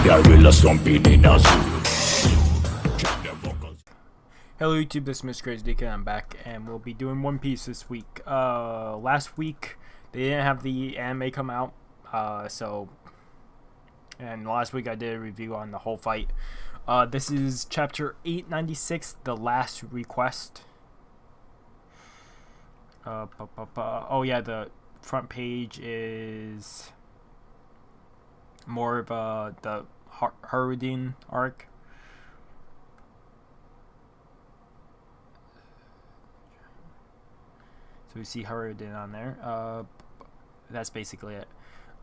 Gorilla stomping in a zoo. Hello YouTube, this is Mr. Crazy Dick and I'm back and we'll be doing One Piece this week. Last week they didn't have the anime come out, and last week I did a review on the whole fight. This is chapter 896, The Last Request. Oh yeah, the front page is more of the Harudin arc. So we see Harudin on there. That's basically it.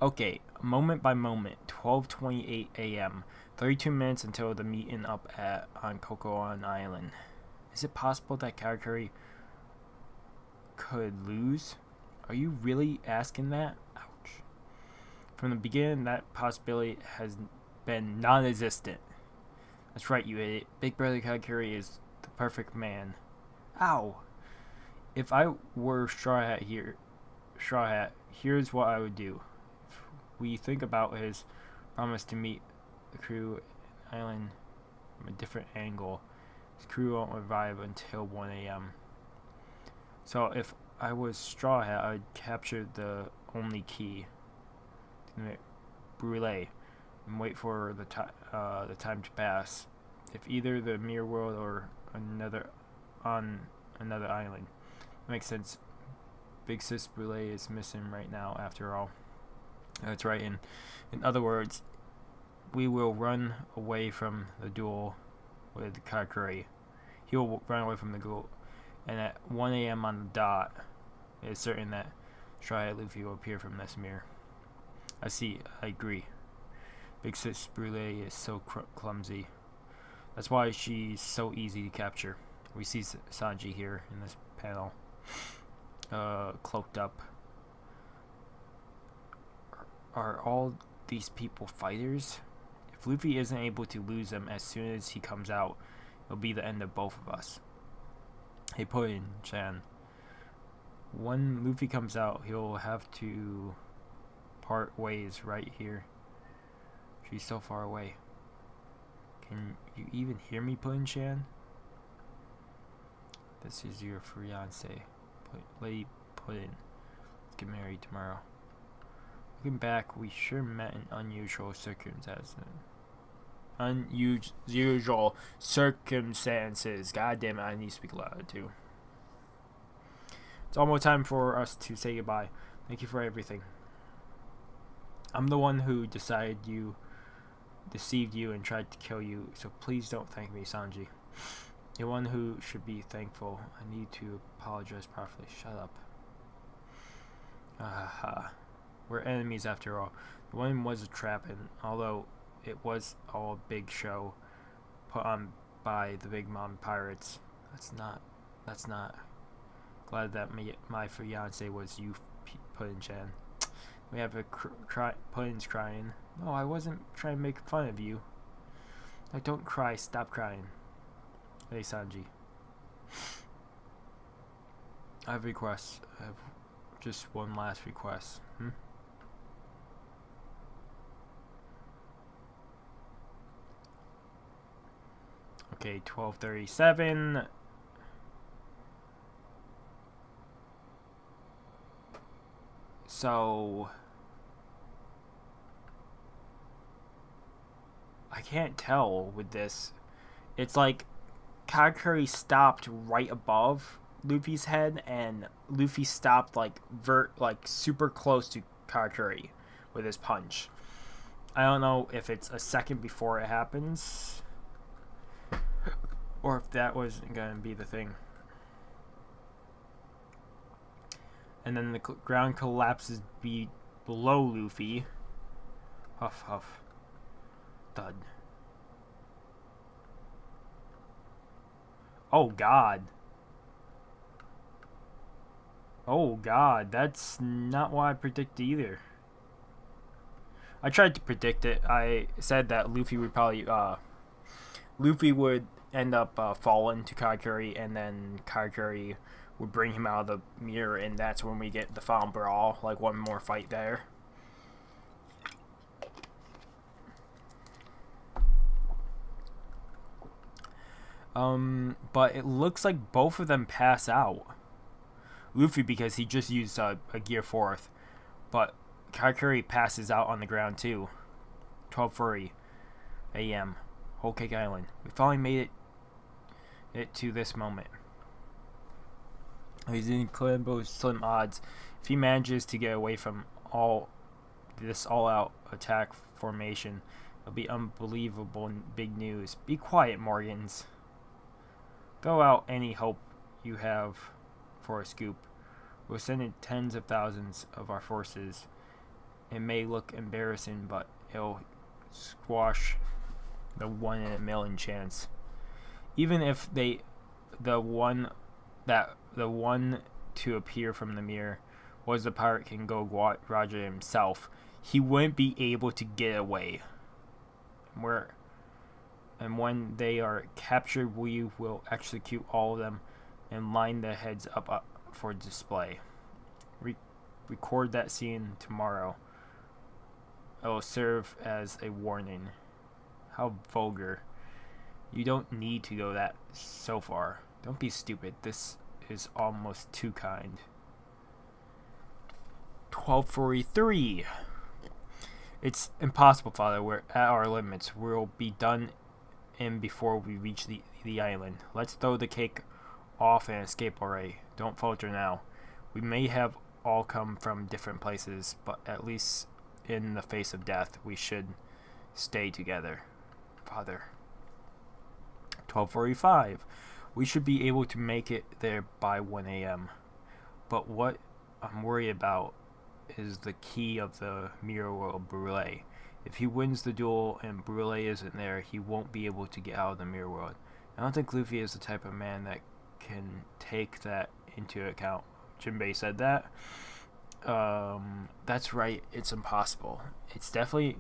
Okay, moment by moment, 12:28 a.m. 32 minutes until the meeting up on Cocoon Island. Is it possible that Katakuri could lose? Are you really asking that? Ouch. From the beginning, that possibility has been non-existent. That's right, you idiot. Big Brother Katakuri is the perfect man. Ow. If I were Straw Hat, here's what I would do. If we think about his promise to meet the crew on the island from a different angle, his crew won't revive until 1 a.m. So if I was Straw Hat, I would capture the only key to the Brûlé and wait for the time to pass. If either the mirror world or another island. Makes sense. Big Sis Brûlé is missing right now, after all. That's right. In other words, we will run away from the duel with Katakuri. He will run away from the duel, and at 1 a.m. on the dot, it is certain that Straw Hat Luffy will appear from this mirror. I see. I agree. Big Sis Brûlé is so clumsy. That's why she's so easy to capture. We see Sanji here in this panel. Cloaked up. Are all these people fighters? If Luffy isn't able to lose them as soon as he comes out, it'll be the end of both of us. Hey Puddin-chan, when Luffy comes out, he'll have to part ways right here. She's so far away. Can you even hear me, Puddin-chan? This is your fiance, Lady Puddin. Let's get married tomorrow. Looking back, we sure met in unusual circumstances. Unusual circumstances. God damn it, I need to speak louder too. It's almost time for us to say goodbye. Thank you for everything. I'm the one who deceived you and tried to kill you, so please don't thank me, Sanji. The one who should be thankful. I need to apologize properly. Shut up. We're enemies after all. The one was a trap, and although it was all a big show put on by the Big Mom pirates, that's not. Glad that my fiance was you, Puddin-chan. We have a Puddin's crying. No, I wasn't trying to make fun of you. No, don't cry. Stop crying. Hey Sanji. I have requests. I have just one last request. Okay, 12:37. So I can't tell with this. It's like Katakuri stopped right above Luffy's head, and Luffy stopped like super close to Katakuri with his punch. I don't know if it's a second before it happens, or if that was gonna be the thing. And then the ground collapses below Luffy. Huff huff. Thud. Oh god. Oh god, that's not what I predicted either. I tried to predict it. I said that Luffy would probably end up falling to Katakuri, and then Katakuri would bring him out of the mirror, and that's when we get the final brawl, like one more fight there. But it looks like both of them pass out. Luffy because he just used a gear 4th, but Katakuri passes out on the ground too. 12:40 a.m. Whole Cake Island. We finally made it to this moment. He's in Climbo's slim odds. If he manages to get away from all out attack formation, it'll be unbelievable big news. Be quiet, Morgans. Throw out any hope you have for a scoop. We'll send in tens of thousands of our forces. It may look embarrassing, but it'll squash the 1 in a million chance. Even if the one to appear from the mirror was the Pirate King Roger himself, he wouldn't be able to get away. And when they are captured, we will execute all of them and line their heads up for display. Record that scene tomorrow. It will serve as a warning. How vulgar. You don't need to go that so far. Don't be stupid. This is almost too kind. 12:43. It's impossible, Father. We're at our limits. We'll be done in before we reach the island. Let's throw the cake off and escape already. Don't falter now. We may have all come from different places, but at least in the face of death, we should stay together. Father. 12:45. We should be able to make it there by 1 a.m. But what I'm worried about is the key of the mirror world, Brûlé. If he wins the duel and Brûlé isn't there, he won't be able to get out of the mirror world. I don't think Luffy is the type of man that can take that into account. Jinbei said that. That's right. It's impossible. It's definitely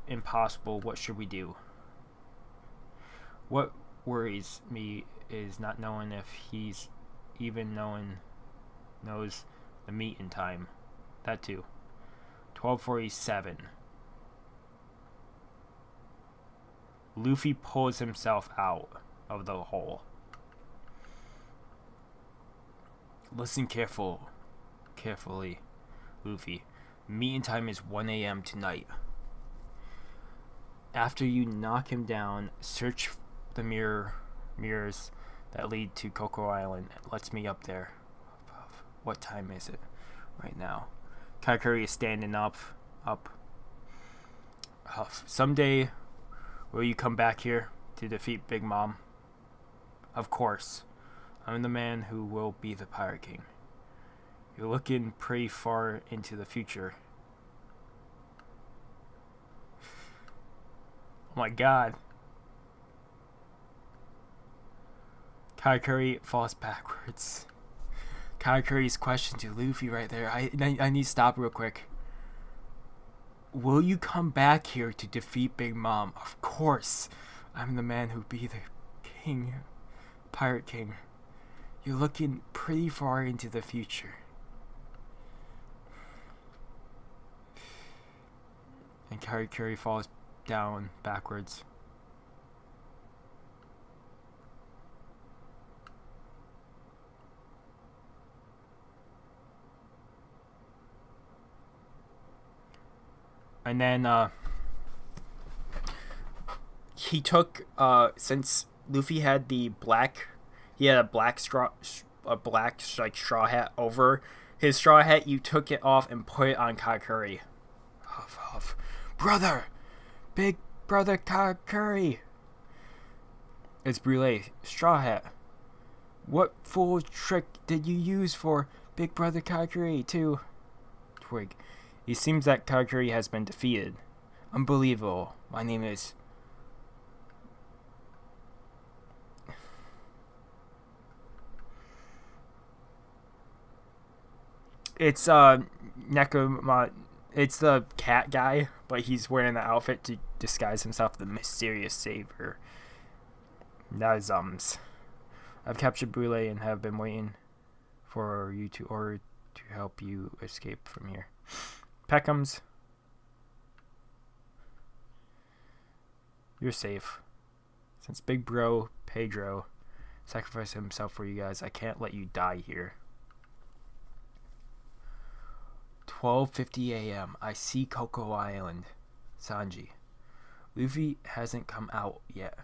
impossible. What should we do? What worries me is not knowing if he's even knows the meet in time. That too. 12:47. Luffy pulls himself out of the hole. Listen carefully, Luffy. Meeting time is 1 a.m. tonight. After you knock him down, search the mirrors that lead to Coco Island. Let's meet up there. What time is it right now? Katakuri is standing up. Someday, will you come back here to defeat Big Mom? Of course. I'm the man who will be the Pirate King. You're looking pretty far into the future. Oh my god. Katakuri falls backwards. Katakuri's question to Luffy right there. I need to stop real quick. Will you come back here to defeat Big Mom? Of course. I'm the man who be the king. Pirate King. You're looking pretty far into the future. And Katakuri falls down backwards. And then he took since Luffy had the black, he had a black like straw hat over his straw hat. You took it off and put it on Katakuri. Huff. Brother, big brother Katakuri. It's Brûlé, straw hat. What fool trick did you use for big brother Katakuri too? Twig. It seems that Katakuri has been defeated. Unbelievable. My name is... It's Nekoma. It's the cat guy, but he's wearing the outfit to disguise himself the mysterious savior. Nazums. I've captured Brûlé and have been waiting for you to order to help you escape from here. Peckham's. You're safe. Since Big Bro Pedro sacrificed himself for you guys, I can't let you die here. 12:50 a.m. I see Cocoa Island. Sanji. Luffy hasn't come out yet.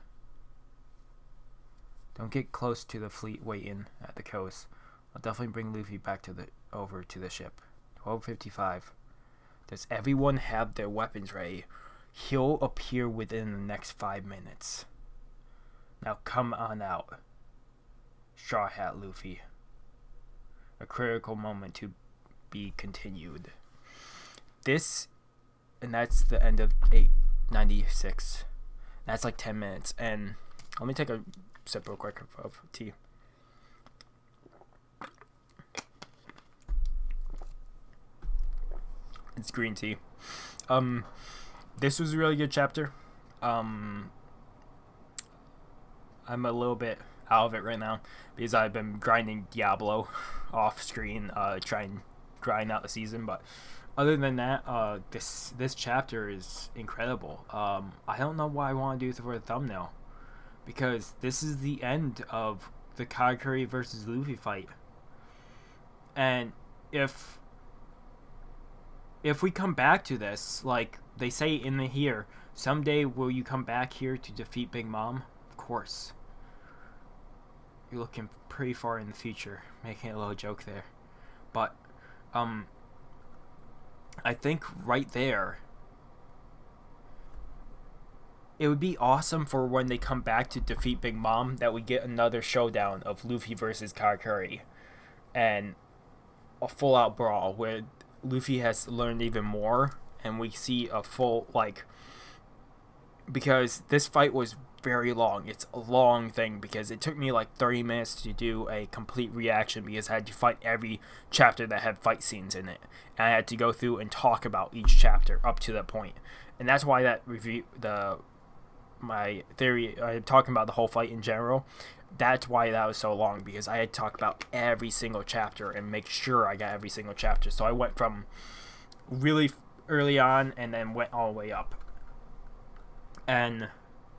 Don't get close to the fleet waiting at the coast. I'll definitely bring Luffy back over to the ship. 12:55. Does everyone have their weapons ready? He'll appear within the next 5 minutes. Now come on out. Straw Hat Luffy. A critical moment to be continued. And that's the end of 896. That's like 10 minutes. And let me take a sip real quick of tea. It's green tea. This was a really good chapter. I'm a little bit out of it right now because I've been grinding Diablo off screen, trying grind out the season. But other than that, this chapter is incredible. I don't know why I want to do it for a thumbnail, because this is the end of the Katakuri versus Luffy fight. And if we come back to this, like they say in here, someday will you come back here to defeat Big Mom? Of course. You're looking pretty far in the future, making a little joke there. But I think right there, it would be awesome for when they come back to defeat Big Mom that we get another showdown of Luffy versus Katakuri, and a full-out brawl where Luffy has learned even more, and we see a full, like, because this fight was very long. It's a long thing because it took me like 30 minutes to do a complete reaction because I had to fight every chapter that had fight scenes in it, and I had to go through and talk about each chapter up to that point. And that's why that review, my theory, talking about the whole fight in general, that's why that was so long, because I had to talk about every single chapter and make sure I got every single chapter. So I went from really early on and then went all the way up. And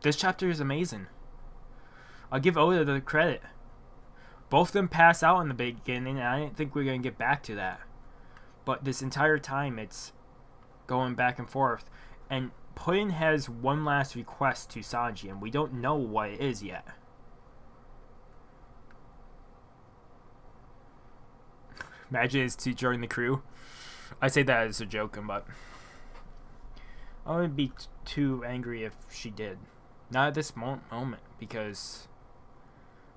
this chapter is amazing. I'll give Oda the credit. Both of them pass out in the beginning, and I didn't think we were going to get back to that. But this entire time, it's going back and forth. And Puddin has one last request to Sanji, and we don't know what it is yet. Imagine it's to join the crew. I say that as a joke, but I wouldn't be too angry if she did. Not at this moment, because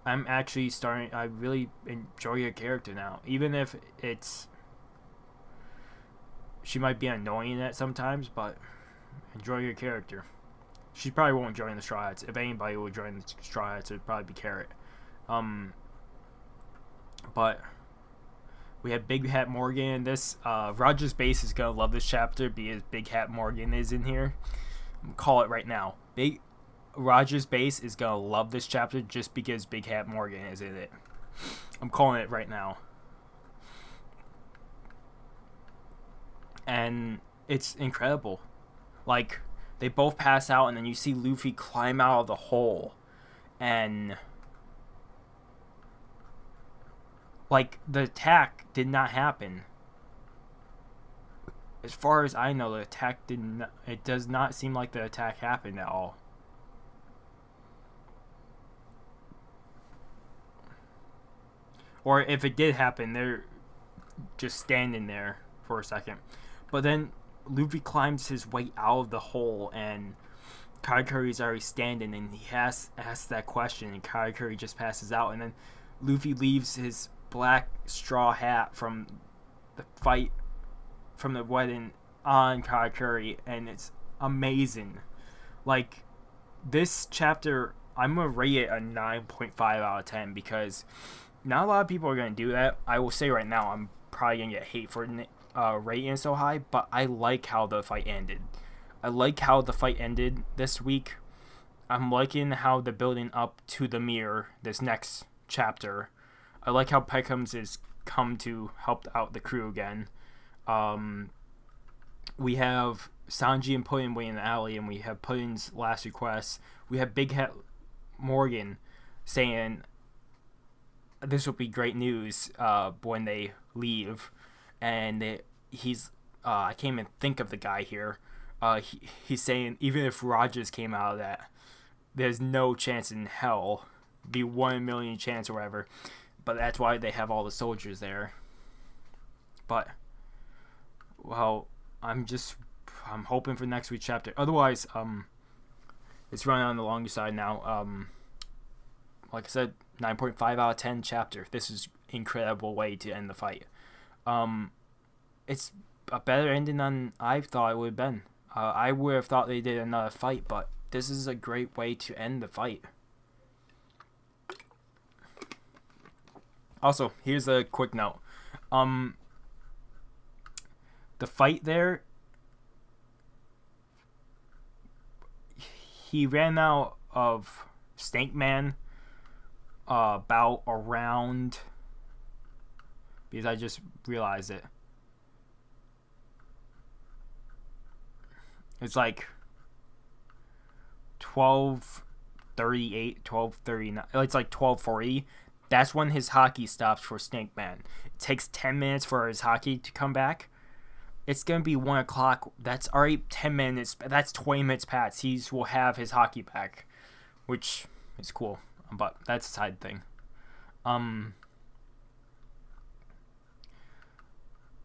I'm actually I really enjoy her character now. Even if she might be annoying at sometimes, but enjoy her character. She probably won't join the Straw Hats. If anybody will join the Straw Hats, it would probably be Carrot. But we have Big Hat Morgan in this. Roger's Base is going to love this chapter because Big Hat Morgan is in here. Call it right now. Roger's Base is going to love this chapter just because Big Hat Morgan is in it. I'm calling it right now. And it's incredible. Like, they both pass out, and then you see Luffy climb out of the hole. And like, the attack did not happen. As far as I know, the attack did not. It does not seem like the attack happened at all. Or if it did happen, they're just standing there for a second. But then Luffy climbs his way out of the hole, and Katakuri's already standing, and he asks that question, and Katakuri just passes out, and then Luffy leaves his black straw hat from the fight, from the wedding, on Katakuri, and it's amazing. Like, this chapter, I'm going to rate it a 9.5 out of 10, because not a lot of people are going to do that. I will say right now, I'm probably going to get hate for rating it so high, but I like how the fight ended. I like how the fight ended this week. I'm liking how the building up to the mirror, this next chapter. I like how Peckham's is come to help out the crew again. We have Sanji and Puddin waiting in the alley, and we have Puddin's last request. We have Big Hat Morgan saying this will be great news when they leave, and he's I can't even think of the guy here. He's saying even if Rogers came out of that, there's no chance in hell, be 1 in a million chance or whatever. But that's why they have all the soldiers there. But well, I'm hoping for next week's chapter. Otherwise, it's running on the longer side now. Like I said, 9.5 out of 10 chapter. This is incredible way to end the fight. It's a better ending than I thought it would have been. I would have thought they did another fight, but this is a great way to end the fight. Also, here's a quick note. The fight there, he ran out of Snake Man about around, because I just realized it. It's like 12:38, 12:39. It's like 12:40. That's when his hockey stops for Snake Man. It takes 10 minutes for his hockey to come back. It's going to be 1 o'clock. That's already 10 minutes. That's 20 minutes past. He will have his hockey back, which is cool. But that's a side thing.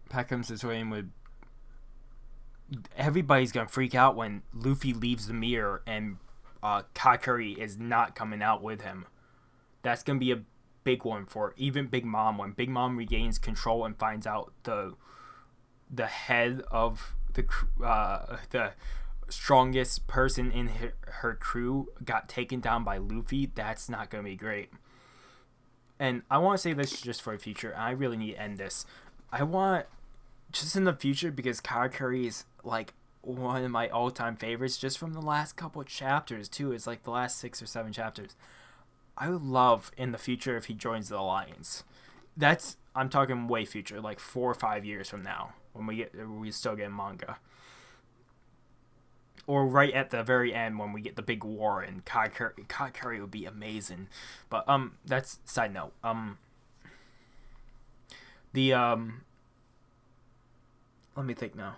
Peckham's is waiting with... Everybody's going to freak out when Luffy leaves the mirror and Katakuri is not coming out with him. That's going to be a big one for even Big Mom. When Big Mom regains control and finds out the head of the strongest person in her crew got taken down by Luffy, that's not going to be great. And I want to say this just for the future. I really need to end this. I want, just in the future, because Katakuri is like one of my all-time favorites just from the last couple of chapters too. It's like the last 6 or 7 chapters. I would love in the future if he joins the Alliance. I'm talking way future, like 4 or 5 years from now, when we still get manga. Or right at the very end when we get the big war, and Katakuri would be amazing. But that's side note. Let me think now.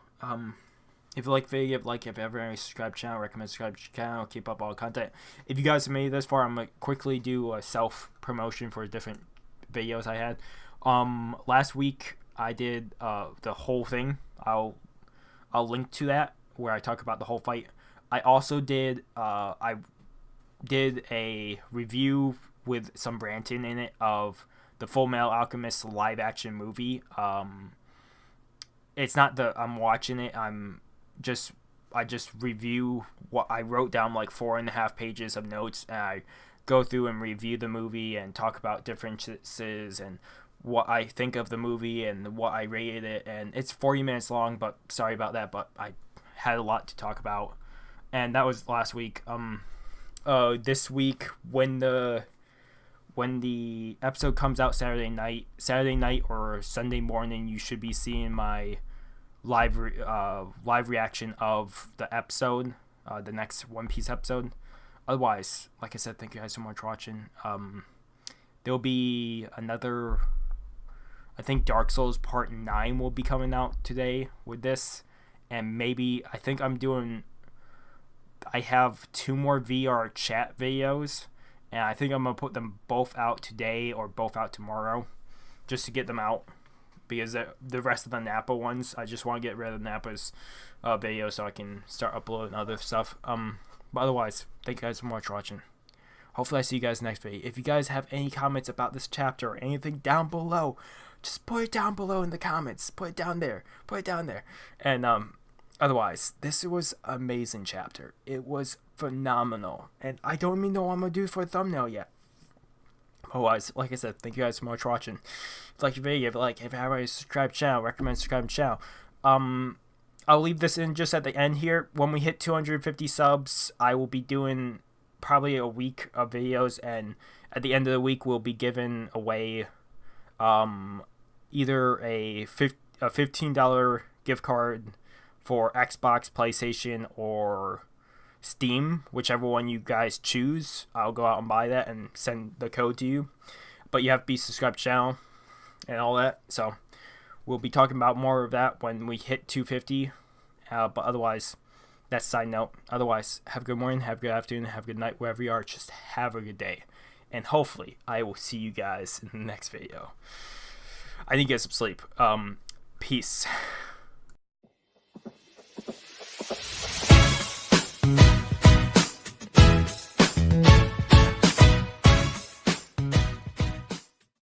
If you like the video, if you ever any subscribe channel, recommend subscribe to the channel, keep up all the content. If you guys have made it this far, I'm gonna quickly do a self promotion for different videos I had. Last week I did the whole thing. I'll link to that where I talk about the whole fight. I also did I did a review with some Branton in it of the Full Metal Alchemist live action movie. It's not I'm watching it. I just review what I wrote down, like 4.5 pages of notes, and I go through and review the movie and talk about differences and what I think of the movie and what I rated it. And it's 40 minutes long, but sorry about that, but I had a lot to talk about. And that was last week. This week, when the episode comes out Saturday night or Sunday morning, you should be seeing my live reaction of the episode, the next One Piece episode. Otherwise, like I said, thank you guys so much for watching. There'll be another, I think Dark Souls Part 9 will be coming out today with this, and maybe I have 2 more VR chat videos, and I think I'm gonna put them both out today or both out tomorrow, just to get them out. Because the rest of the Nappa ones, I just want to get rid of Nappa's video so I can start uploading other stuff. But otherwise, thank you guys so much for watching. Hopefully I see you guys next video. If you guys have any comments about this chapter or anything down below, just put it down below in the comments. Put it down there. Put it down there. And otherwise, this was an amazing chapter. It was phenomenal. And I don't even know what I'm going to do for a thumbnail yet. Otherwise, like I said, thank you guys so much for watching. If you like the video, if you haven't already subscribed to the channel, recommend subscribing to the channel. I'll leave this in just at the end here. When we hit 250 subs, I will be doing probably a week of videos, and at the end of the week, we'll be giving away either a $15 gift card for Xbox, PlayStation, or Steam, whichever one you guys choose. I'll go out and buy that and send the code to you. But you have to be subscribed to the channel and all that. So we'll be talking about more of that when we hit 250. But otherwise, that's a side note. Otherwise, have a good morning, have a good afternoon, have a good night, wherever you are. Just have a good day. And hopefully, I will see you guys in the next video. I need to get some sleep. Peace.